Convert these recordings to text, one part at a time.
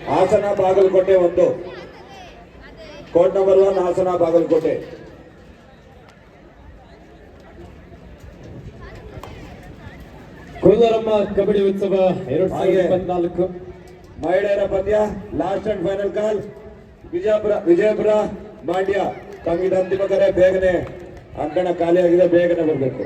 Hassan Bagalkot 1 code number 1 Hassan Bagalkot. Kolaramma kabaddi Utsava 2024 ಮಹಿಳೆಯರ ಪಂದ್ಯ last and final call. Vijayapura Mandya ತಮ್ಮಿದ ಅಂತಿಮ ಕರೆ. ಬೇಗನೆ ಅಂಕಣ ಖಾಲಿಯಾಗಿದೆ, ಬೇಗನೆ ಬರಬೇಕು.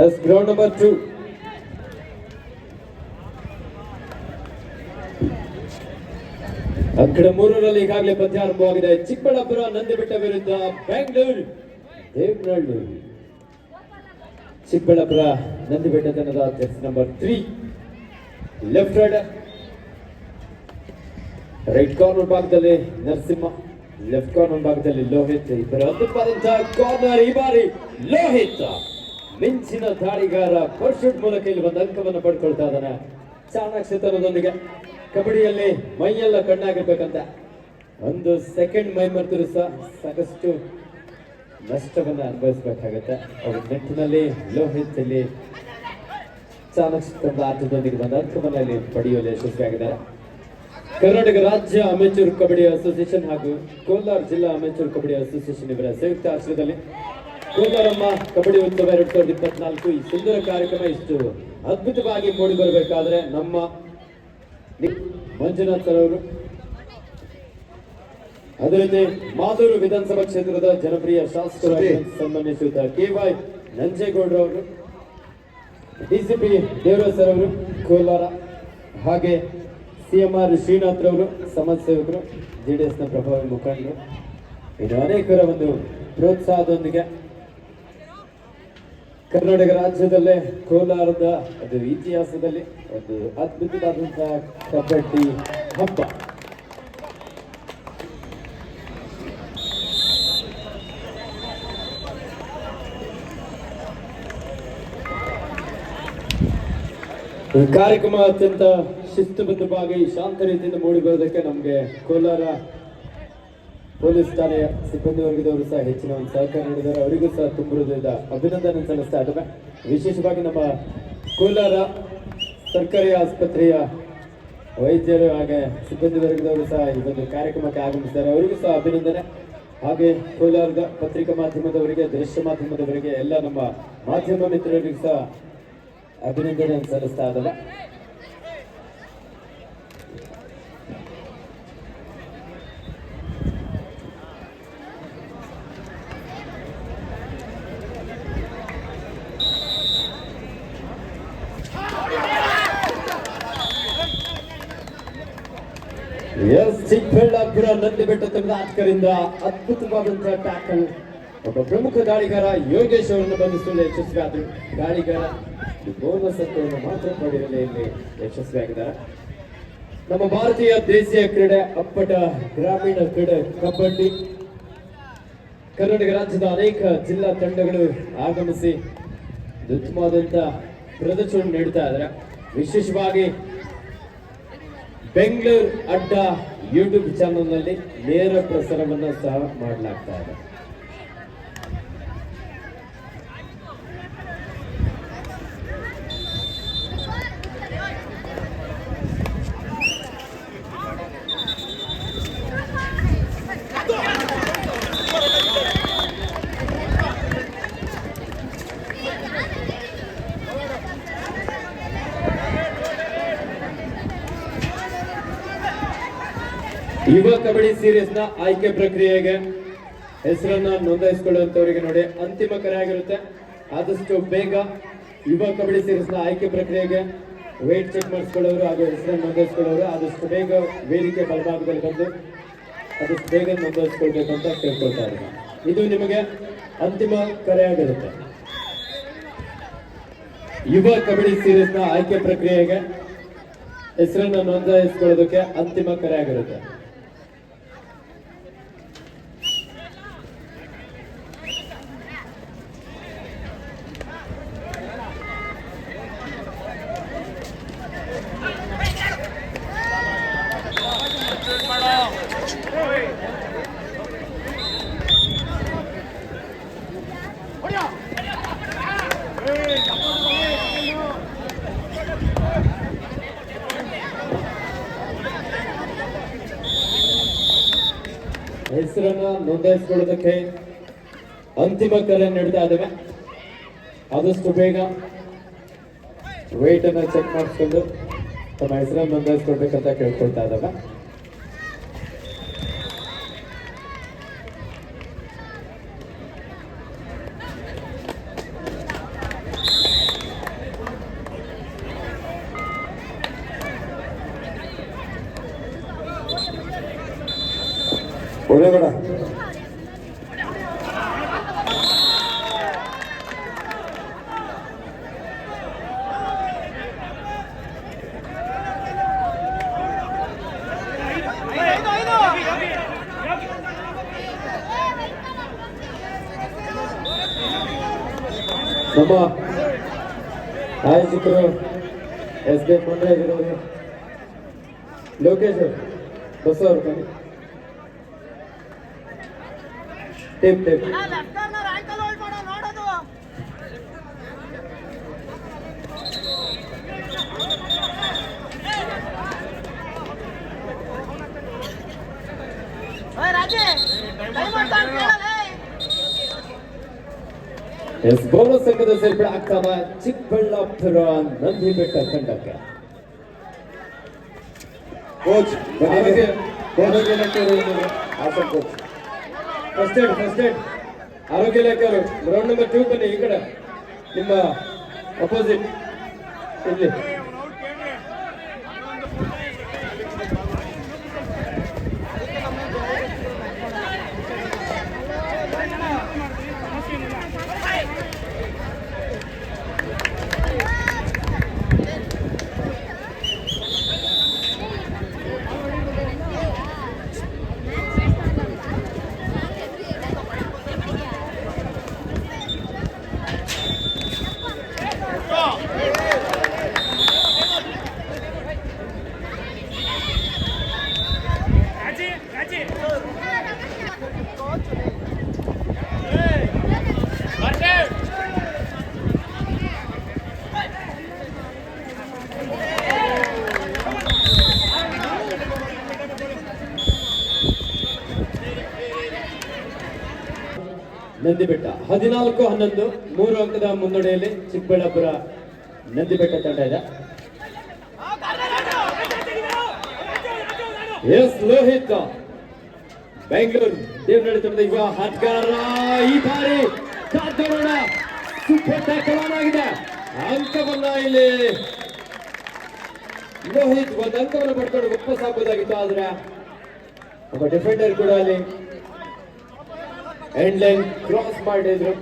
As ground number 2. ಅಂಕಣ 3ರಲ್ಲಿ ಈಗಾಗಲೇ ಪಂದ್ಯ ಆರಂಭವಾಗಿದೆ. ಚಿಕ್ಕಬಳ್ಳಾಪುರ ನಂದಿಬೆಟ್ಟ ವಿರುದ್ಧ ಬೆಂಗಳೂರು ದೇವನಹಳ್ಳಿ. ಚಿಕ್ಕಬಳ್ಳಾಪುರ ನಂದಿಬೆಟ್ಟ ತಂಡದ Jersey number 3 left right corner ಭಾಗದಲ್ಲಿ ನರಸಿಂಹ, ಲೆಫ್ಟ್ ಕಾರ್ನರ್ ಭಾಗದಲ್ಲಿ ಲೋಹಿತ್. ಇಬ್ಬರ ಅದ್ಭುತವಾದಂತಹ ಕಾರ್ನರ್. ಈ ಬಾರಿ ಲೋಹಿತ್ ಮಿಂಚಿನ ದಾಳಿಗಾರ ಪರ್ಶೂಟ್ ಮೂಲಕ ಇಲ್ಲಿ ಒಂದು ಅಂಕವನ್ನು ಪಡ್ಕೊಳ್ತಾ ಇದ್ದಾನೆ. ಚಾಣಾಕ್ಷತನದೊಂದಿಗೆ ಕಬಡ್ಡಿಯಲ್ಲಿ ಮೈಯೆಲ್ಲ ಕಣ್ಣಾಗಿರ್ಬೇಕಂತ ಒಂದು ಸೆಕೆಂಡ್ ಮೈ ಮರೆತರೂ ಸಹ ಸಾಕಷ್ಟು ನಷ್ಟವನ್ನು ಅನುಭವಿಸಬೇಕಾಗತ್ತೆ. ಅವ್ರ ನೆಟ್ಟಿನಲ್ಲಿ ಲೋಹಿತ್ ಇಲ್ಲಿ ಚಾಣಾಕ್ಷತನದ ಆಟದೊಂದಿಗೆ ಒಂದು ಅಂಕವನ್ನು ಇಲ್ಲಿ ಪಡೆಯುವಲ್ಲಿ ಯಶಸ್ವಿಯಾಗಿದ್ದಾರೆ. ಕರ್ನಾಟಕ ರಾಜ್ಯ ಅಮೆಚೂರ್ ಕಬಡ್ಡಿ ಅಸೋಸಿಯೇಷನ್ ಹಾಗೂ ಕೋಲಾರ ಜಿಲ್ಲಾ ಅಮೆಚೂರ್ ಕಬಡ್ಡಿ ಅಸೋಸಿಯೇಷನ್ ಇವರ ಸಂಯುಕ್ತ ಆಶ್ರಯದಲ್ಲಿ ಕೋಲಾರಮ್ಮ ಕಬಡ್ಡಿ ಉತ್ಸವ 2024 ಈ ಸುಂದರ ಕಾರ್ಯಕ್ರಮ ಇಷ್ಟು ಅದ್ಭುತವಾಗಿ ಮೂಡಿ ಬರಬೇಕಾದ್ರೆ ನಮ್ಮ ಮಂಜುನಾಥ್ ಸರ್ ಅವರು, ಅದೇ ರೀತಿ ಮಾದೂರು ವಿಧಾನಸಭಾ ಕ್ಷೇತ್ರದ ಜನಪ್ರಿಯ ಶಾಸಕರಾಗಿ ಸನ್ಮಾನಿಸಿದ KY ನಂಜೇಗೌಡರವರು, DCP ದೇವರಾಜ್ ಸರ್ ಅವರು ಕೋಲಾರ, ಹಾಗೆ CMR ಶ್ರೀನಾಥ್ ರವರು ಸಮಾಜ ಸೇವಕರು, JDS ನ ಪ್ರಭಾವಿ ಮುಖಂಡರು, ಇನ್ನು ಅನೇಕರ ಒಂದು ಪ್ರೋತ್ಸಾಹದೊಂದಿಗೆ ಕರ್ನಾಟಕ ರಾಜ್ಯದಲ್ಲೇ ಕೋಲಾರದ ಅದು ಇತಿಹಾಸದಲ್ಲಿ ಒಂದು ಅದ್ಭುತವಾದಂತಹ ಕಬಡ್ಡಿ ಹಬ್ಬ. ಈ ಕಾರ್ಯಕ್ರಮ ಅತ್ಯಂತ ಶಿಸ್ತುಬದ್ಧವಾಗಿ ಶಾಂತ ರೀತಿಯಿಂದ ಮೂಡಿ ಬರೋದಕ್ಕೆ ನಮಗೆ ಕೋಲಾರ ಪೊಲೀಸ್ ಠಾಣೆಯ ಸಿಬ್ಬಂದಿ ವರ್ಗದವರು ಸಹ ಹೆಚ್ಚಿನ ಒಂದು ಸಹಕಾರ ನೀಡಿದ್ದಾರೆ. ಅವರಿಗೂ ಸಹ ತುಂಬ ಹೃದಯದ ಅಭಿನಂದನೆ ಸಲ್ಲಿಸ್ತಾ ಇದ್ದೇವೆ. ವಿಶೇಷವಾಗಿ ನಮ್ಮ ಕೋಲಾರ ಸರ್ಕಾರಿ ಆಸ್ಪತ್ರೆಯ ವೈದ್ಯರು ಹಾಗೆ ಸಿಬ್ಬಂದಿ ವರ್ಗದವರು ಸಹ ಈ ಒಂದು ಕಾರ್ಯಕ್ರಮಕ್ಕೆ ಆಗಮಿಸಿದ್ದಾರೆ. ಅವರಿಗೂ ಸಹ ಅಭಿನಂದನೆ. ಹಾಗೆ ಕೋಲಾರದ ಪತ್ರಿಕಾ ಮಾಧ್ಯಮದವರಿಗೆ, ದೃಶ್ಯ ಮಾಧ್ಯಮದವರಿಗೆ, ಎಲ್ಲ ನಮ್ಮ ಮಾಧ್ಯಮ ಮಿತ್ರರಿಗೂ ಸಹ ಅಭಿನಂದನೆ ಸಲ್ಲಿಸ್ತಾ ಇದ್ದೇವೆ. ಚಿಕ್ಕಬಳ್ಳಾಪುರ ನಂದಿಬೆಟ್ಟ ತಂಡದ ಆಟಗಾರರಿಂದ ಅದ್ಭುತವಾದಂತಹ ಟ್ಯಾಕಲ್. ಒಬ್ಬ ಪ್ರಮುಖ ದಾಳಿಗಾರ ಯೋಗೇಶ್ ಅವರನ್ನು ಬಂಧಿಸುವಲ್ಲಿ ಯಶಸ್ವಿಯಾದರು. ದಾಳಿಗಾರ ಬೋನಸ್ ಅಂಕವನ್ನು ಮಾತ್ರ ಪಡೆಯಲು ಇಲ್ಲಿ ಯಶಸ್ವಿಯಾಗಿದ್ದಾರೆ. ನಮ್ಮ ಭಾರತೀಯ ದೇಶೀಯ ಕ್ರೀಡೆ ಅಪ್ಪಟ ಗ್ರಾಮೀಣ ಕ್ರೀಡೆ ಕಬಡ್ಡಿ ಕರ್ನಾಟಕ ರಾಜ್ಯದ ಅನೇಕ ಜಿಲ್ಲಾ ತಂಡಗಳು ಆಗಮಿಸಿ ಉತ್ತಮವಾದಂತಹ ಪ್ರದರ್ಶನ ನೀಡ್ತಾ ಇದ್ದಾರೆ. ವಿಶೇಷವಾಗಿ ಬೆಂಗಳೂರು ಅಡ್ಡ ಯೂಟ್ಯೂಬ್ ಚಾನಲ್ನಲ್ಲಿ ನೇರ ಪ್ರಸಾರವನ್ನು ಸಹ ಮಾಡಲಾಗ್ತಾ ಇದೆ. ಯುವ ಕಬಡ್ಡಿ ಸೀರೀಸ್ ನ ಆಯ್ಕೆ ಪ್ರಕ್ರಿಯೆಗೆ ಹೆಸರನ್ನ ನೋಂದಾಯಿಸಿಕೊಳ್ಳುವಂತವರಿಗೆ ನೋಡಿ ಅಂತಿಮ ಕರೆ ಆಗಿರುತ್ತೆ. ಆದಷ್ಟು ಬೇಗ ಯುವ ಕಬಡ್ಡಿ ಸೀರೀಸ್ ನ ಆಯ್ಕೆ ಪ್ರಕ್ರಿಯೆಗೆ ವೇಟ್ ಚೆಕ್ ಮಾಡಿಸ್ಕೊಳ್ಳೋರು ಹಾಗೂ ಹೆಸರನ್ನು ನೋಂದಾಯಿಸ್ಕೊಳ್ಳೋರು ಆದಷ್ಟು ಬೇಗ ವೇದಿಕೆ ಬಲಭಾಗದಲ್ಲಿ ಬಂದು ಆದಷ್ಟು ಬೇಗ ನೋಂದಾಯಿಸ್ಕೊಳ್ಬೇಕು ಅಂತ ಕೇಳ್ಕೊಳ್ತಾ ಇದ್ದೀನಿ. ಇದು ನಿಮಗೆ ಅಂತಿಮ ಕರೆಯಾಗಿರುತ್ತೆ. ಯುವ ಕಬಡ್ಡಿ ಸೀರೀಸ್ನ ಆಯ್ಕೆ ಪ್ರಕ್ರಿಯೆಗೆ ಹೆಸರನ್ನು ನೋಂದಾಯಿಸ್ಕೊಳ್ಳೋದಕ್ಕೆ ಅಂತಿಮ ಕರೆಯಾಗಿರುತ್ತೆ. ಹೆಸರನ್ನ ನೋಂದಾಯಿಸಿಕೊಳ್ಳೋದಕ್ಕೆ ಅಂತಿಮ ಕರೆ ನೀಡ್ತಾ ಇದ್ದೇವೆ. ಆದಷ್ಟು ಬೇಗ ವೇಟ್ ಅನ್ನ ಚೆಕ್ ಮಾಡಿಸ್ಕೊಂಡು ತಮ್ಮ ಹೆಸರನ್ನು ನೋಂದಾಯಿಸ್ಕೊಳ್ಬೇಕಂತ ಕೇಳ್ಕೊಳ್ತಾ ಇದ್ದಾವೆ. ಒಳಗಡ ನಮ್ಮ ಆಯೋಜಕರು ಎಸ್ ಕೆ ಮಂಡ್ಯಗಿರೋರು ಲೋಕೇಶ್ ಬಸ್ ಅವರು ಬನ್ನಿ. ಟೇಪ್ ಟೇಪ್ ಎಸ್ ಬೋನಸ್ ಸಂಘದ ಸೇರ್ಪಡೆ ಆಗ್ತಾವ ಚಿಕ್ಕಬಳ್ಳಾಪುರ ನಂದಿಬೆಟ್ಟ ತಂಡಕ್ಕೆ. ಕೋಚ್ ಆರೋಗ್ಯ ಇಲಾಖೆಯವರು ಹಾಸನ್ ಕೋಚ್ ಫಸ್ಟ್ ಏಡ್ ಆರೋಗ್ಯ ಇಲಾಖೆಯವರು ಗ್ರೌಂಡ್ ನಂಬರ್ 2 ಬನ್ನಿ. ಈ ಕಡೆ ನಿಮ್ಮ ಅಪೋಸಿಟ್ ಇಲ್ಲಿ. ನಂದಿಬೆಟ್ಟ 14-11 3 ಅಂಕದ ಮುನ್ನಡೆಯಲ್ಲಿ ಚಿಕ್ಕಬಳ್ಳಾಪುರ ನಂದಿಬೆಟ್ಟ ತಂಡ ಇದೆ. ಎಸ್ ಲೋಹಿತ್ ಬೆಂಗಳೂರು ದೇವನಹಳ್ಳಿ ತಂಡದ ಯುವ ಆಟಗಾರ ಈ ಬಾರಿ ಕಾತೋಣ ಸೂಪರ್ ಟ್ಯಾಕಲ್ ಆಗಿದೆ. ಅಂಕವನ್ನ ಇಲ್ಲಿ ಲೋಹಿತ್ ಒಂದು ಅಂಕವನ್ನು ಪಡ್ಕೊಂಡು ವಾಪಸ್ ಹಾಕಬಹುದಾಗಿತ್ತು. ಆದ್ರೆ ಒಬ್ಬ ಡಿಫೆಂಡರ್ ಕೂಡ ಅಲ್ಲಿ ಎಂಡ್ ಲೈನ್ ಕ್ರಾಸ್ ಮಾಡಿದ್ರು.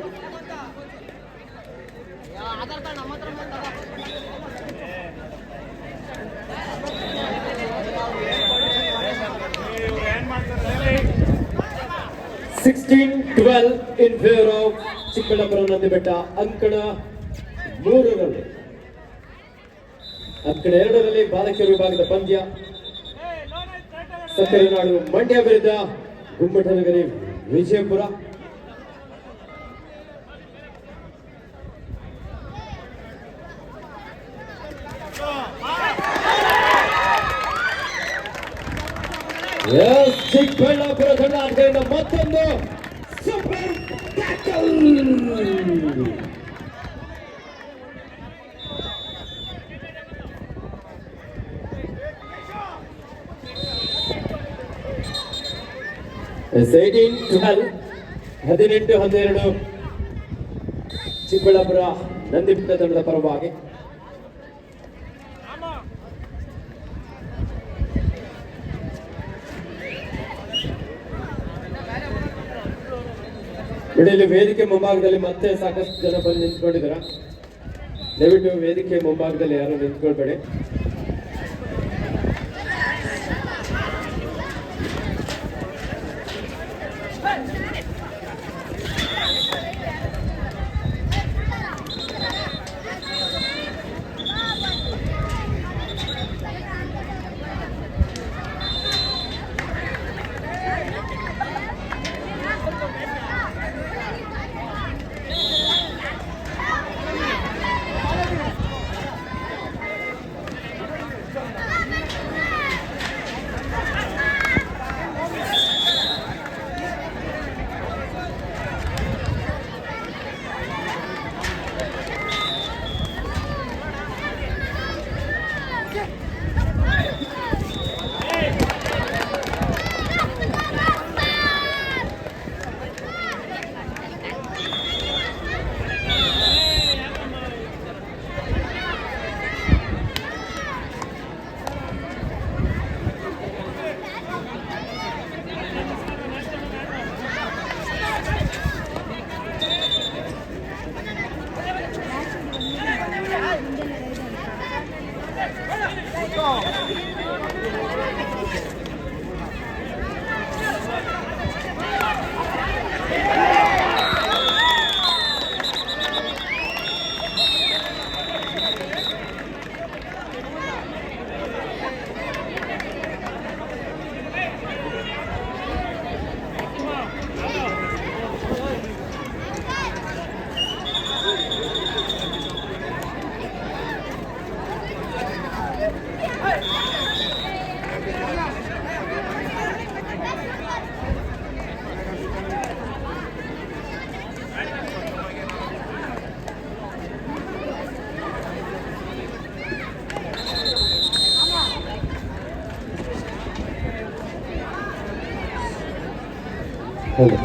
(16-12) in favor of Chikkaballapur Nandibetta. ಅಂಕಣ 3ರಲ್ಲಿ ಅಂಕಣ 2ರಲ್ಲಿ ಬಾಲಕಿಯರ ವಿಭಾಗದ ಪಂದ್ಯ ಸಕ್ಕರೆ ನಾಡು ಮಂಡ್ಯ ವಿರುದ್ಧ ಗುಮ್ಮಟನಗರಿ ವಿಜಯಪುರ. ಚಿಕ್ಕಬಳ್ಳಾಪುರ ತಂಡ ಆಟಗಾರರಿಂದ ಮತ್ತೊಂದು super tackle. It's 18-12 18-12 Chikkaballapur Nandibetta ತಂಡದ ಪರವಾಗಿ. ನೋಡಿ, ಇಲ್ಲಿ ವೇದಿಕೆ ಮುಂಭಾಗದಲ್ಲಿ ಮತ್ತೆ ಸಾಕಷ್ಟು ಜನ ಬಂದು ನಿಂತ್ಕೊಂಡಿದ್ದೀರಾ. ದಯವಿಟ್ಟು ವೇದಿಕೆ ಮುಂಭಾಗದಲ್ಲಿ ಯಾರು ನಿಂತ್ಕೊಳ್ಬೇಡಿ. ಹೌದು.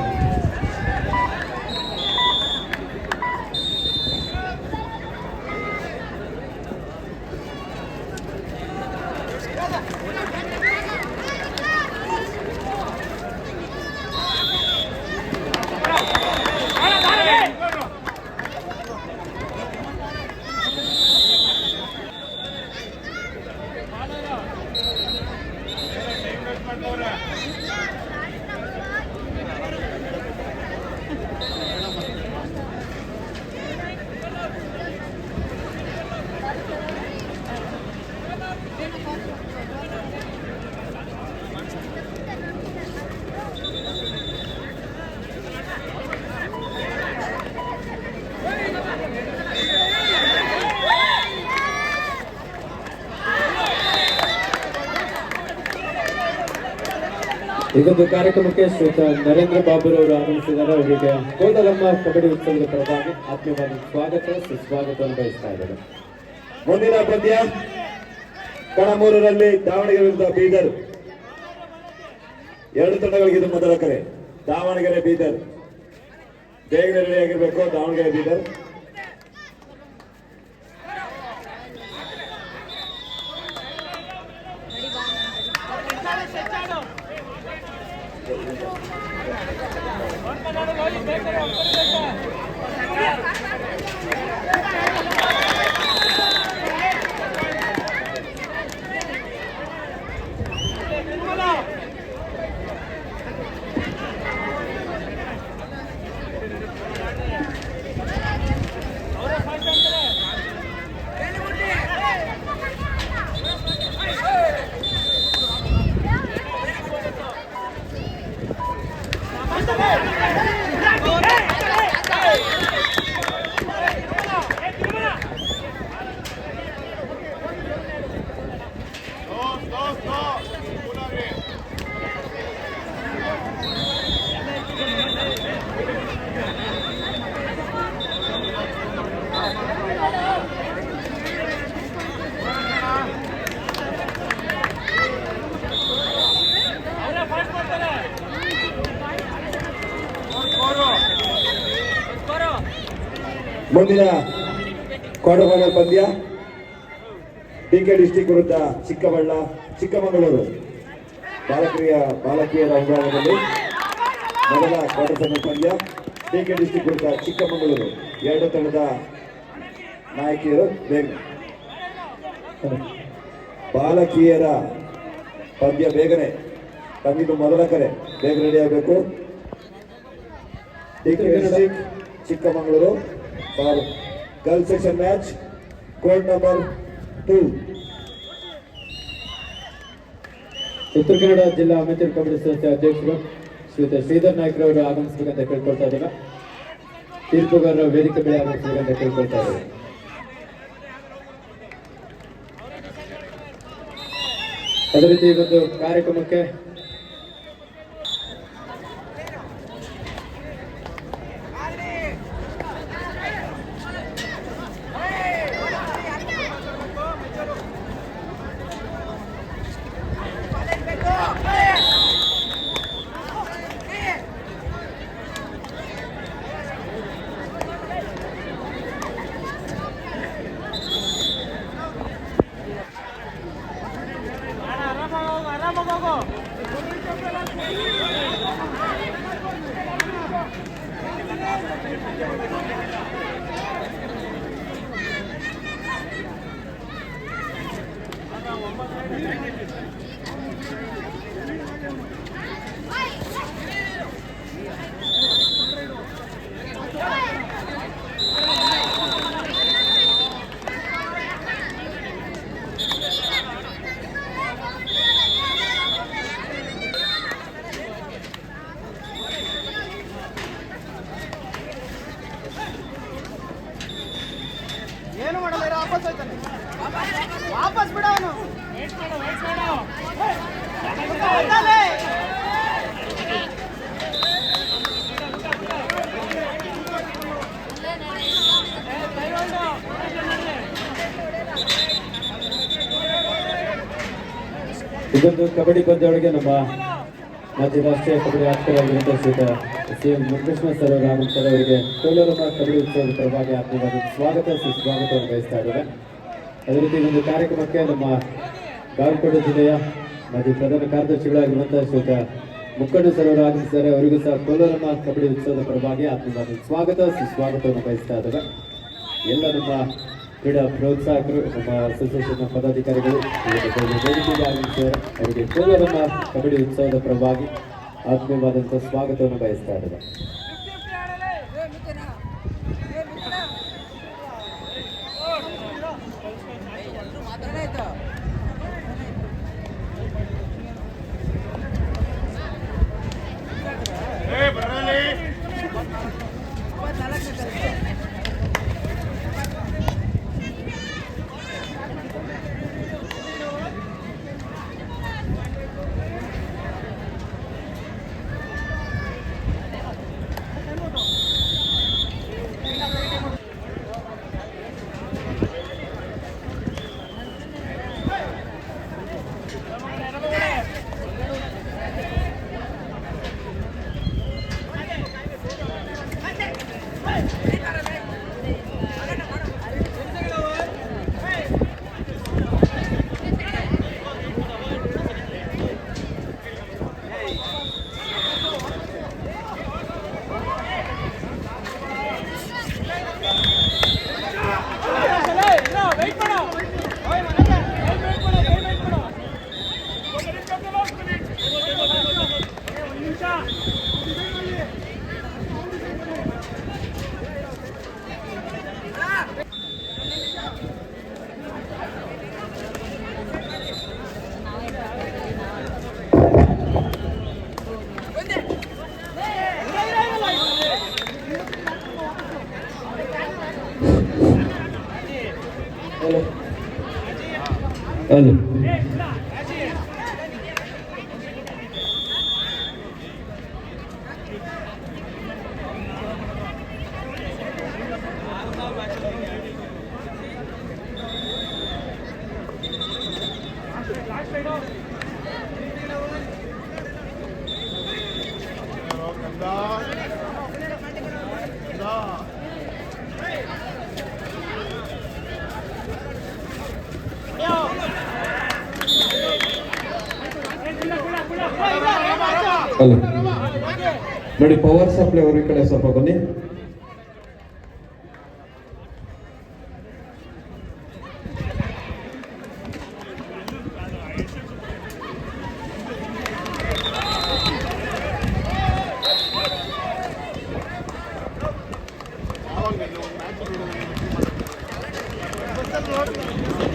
ಈಗೊಂದು ಕಾರ್ಯಕ್ರಮಕ್ಕೆ ಶ್ರೀಯುತ ನರೇಂದ್ರ ಬಾಬುರವರು ಆಗಮಿಸಿದ್ದಾರೆ. ಅವರಿಗೆ ಕೋದಲಮ್ಮ ಕಬಡ್ಡಿ ಉತ್ಸವದ ಪರವಾಗಿ ಆತ್ಮೀಯವಾದ ಸ್ವಾಗತ ಸುಸ್ವಾಗತವನ್ನು ಬಯಸ್ತಾ ಇದ್ದಾರೆ. ಮುಂದಿನ ಪಂದ್ಯ ಕಣಮೂರರಲ್ಲಿ ದಾವಣಗೆರೆ ವಿರುದ್ಧ ಬೀದರ್. ಎರಡು ತಂಡಗಳಿಗೆ ಇದು ಮೊದಲ ಕರೆ. ದಾವಣಗೆರೆ ಬೀದರ್ ಬೇಗನೆ ರೆಡಿ ಆಗಿರ್ಬೇಕು. ದಾವಣಗೆರೆ ಬೀದರ್ ಮುಂದಿನ ಕ್ವಾರ್ಟರ್ ಫೈನಲ್ ಪಂದ್ಯ ಡಿಕೆ ಡಿಸ್ಟಿಕ್ ವಿರುದ್ಧ ಚಿಕ್ಕಮಗಳೂರು ಬಾಲಕಿಯರ ವಿಭಾಗದಲ್ಲಿ ಮೊದಲ ಕ್ವಾರ್ಟರ್ ಫೈನಲ್ ಪಂದ್ಯ. ಡಿಕೆ ಡಿಸ್ಟಿಕ್ ಗುಡ್ಕ ಚಿಕ್ಕಮಗಳೂರು ಎರಡು ತಂಡದ ನಾಯಕಿಯರು ಬೇಗನೆ. ಬಾಲಕಿಯರ ಪಂದ್ಯ ಬೇಗನೆ, ತಮ್ಮಿದು ಮೊದಲ ಕರೆ, ಬೇಗ ರೆಡಿ ಆಗಬೇಕು. DK district Chikkamagaluru for girl section match, code number 2. Uttara Kannada ಜಿಲ್ಲಾ ಅಮೇಚೂರ್ ಕಬಡ್ಡಿ ಸಂಸ್ಥೆ ಅಧ್ಯಕ್ಷರು ಶ್ರೀಯುತ ಶ್ರೀಧರ್ ನಾಯ್ಕರವರು ಆಗಮಿಸಬೇಕಂತ ಕೇಳ್ಕೊಳ್ತಾ ಇದ್ದಾರೆ. ತೀರ್ಪುಗಾರರ ವೇದಿಕೆ ಮೇಲೆ ಆಗಮಿಸಬೇಕಂತ ಕೇಳ್ಕೊಳ್ತಾ ಇದ್ದಾರೆ. ಅದೇ ರೀತಿ ಈ ಒಂದು ಕಾರ್ಯಕ್ರಮಕ್ಕೆ ಏನು ಮಾಡಲ್ಲ, ವಾಪಸ್ ಹೋಯ್ತಾನೆ, ವಾಪಸ್ ಬಿಡ ಅವನು. ಇದೊಂದು ಕಬಡ್ಡಿ ಪಂದ್ಯದೊಳಗೆ ನಮ್ಮ ಮಾಜಿ ರಾಷ್ಟ್ರೀಯ ಕಬಡ್ಡಿ ಆಟಗಾರರಾಗಿರುವಂತಹ ಶ್ರೀಯುತ ಸಿ ಎಂ ಮುನಿಕೃಷ್ಣ ಸರ್ ಅವರು ಆಗಮಿಸ್ತಾರೆ. ಅವರಿಗೆ ಕೋಲಾರಮ್ಮ ಕಬಡ್ಡಿ ಉತ್ಸವದ ಪರವಾಗಿ ಆತ್ಮೀಯವಾದ ಸ್ವಾಗತ ಸುಸ್ವಾಗತವನ್ನು ಬಯಸ್ತಾ ಇದ್ದಾರೆ. ಅದೇ ರೀತಿ ಒಂದು ಕಾರ್ಯಕ್ರಮಕ್ಕೆ ನಮ್ಮ ಬಾಗಲಕೋಟೆ ಜಿಲ್ಲೆಯ ಮಾಜಿ ಪ್ರಧಾನ ಕಾರ್ಯದರ್ಶಿಗಳಾಗಿರುವಂತಹ ಶ್ರೀಯುತ ಮುಕ್ಕಣ್ಣ ಸರ್ ಅವರು ಆಗಮಿಸಿದ್ದಾರೆ. ಅವರಿಗೂ ಸಹ ಕೋಲಾರಮ್ಮ ಕಬಡ್ಡಿ ಉತ್ಸವದ ಪರವಾಗಿ ಆತ್ಮೀಯವಾದ ಸ್ವಾಗತ ಸುಸ್ವಾಗತವನ್ನು ಬಯಸ್ತಾ ಇದ್ದಾರೆ. ಎಲ್ಲ ನಮ್ಮ ಕ್ರೀಡಾ ಪ್ರೋತ್ಸಾಹಕರು, ನಮ್ಮ ಅಸೋಸಿಯೇಷನ್ನ ಪದಾಧಿಕಾರಿಗಳು ವೇದಿಕೆಗೆ ಆಗಮಿಸಿದ್ದಾರೆ. ಅವರಿಗೆ ಕೋಲಾರಮ್ಮ ಕಬಡ್ಡಿ ಉತ್ಸವದ ಪರವಾಗಿ ಆತ್ಮೀಯವಾದಂಥ ಸ್ವಾಗತವನ್ನು ಬಯಸ್ತಾ ಇದ್ದಾರೆ. ಹಲೋ ಹಲೋ ನೋಡಿ ಪವರ್ ಸಪ್ಲೈ ಅವರು ಈ ಕಡೆ ಸ್ವಲ್ಪ ಬನ್ನಿ. ಮ್ಯಾಚ್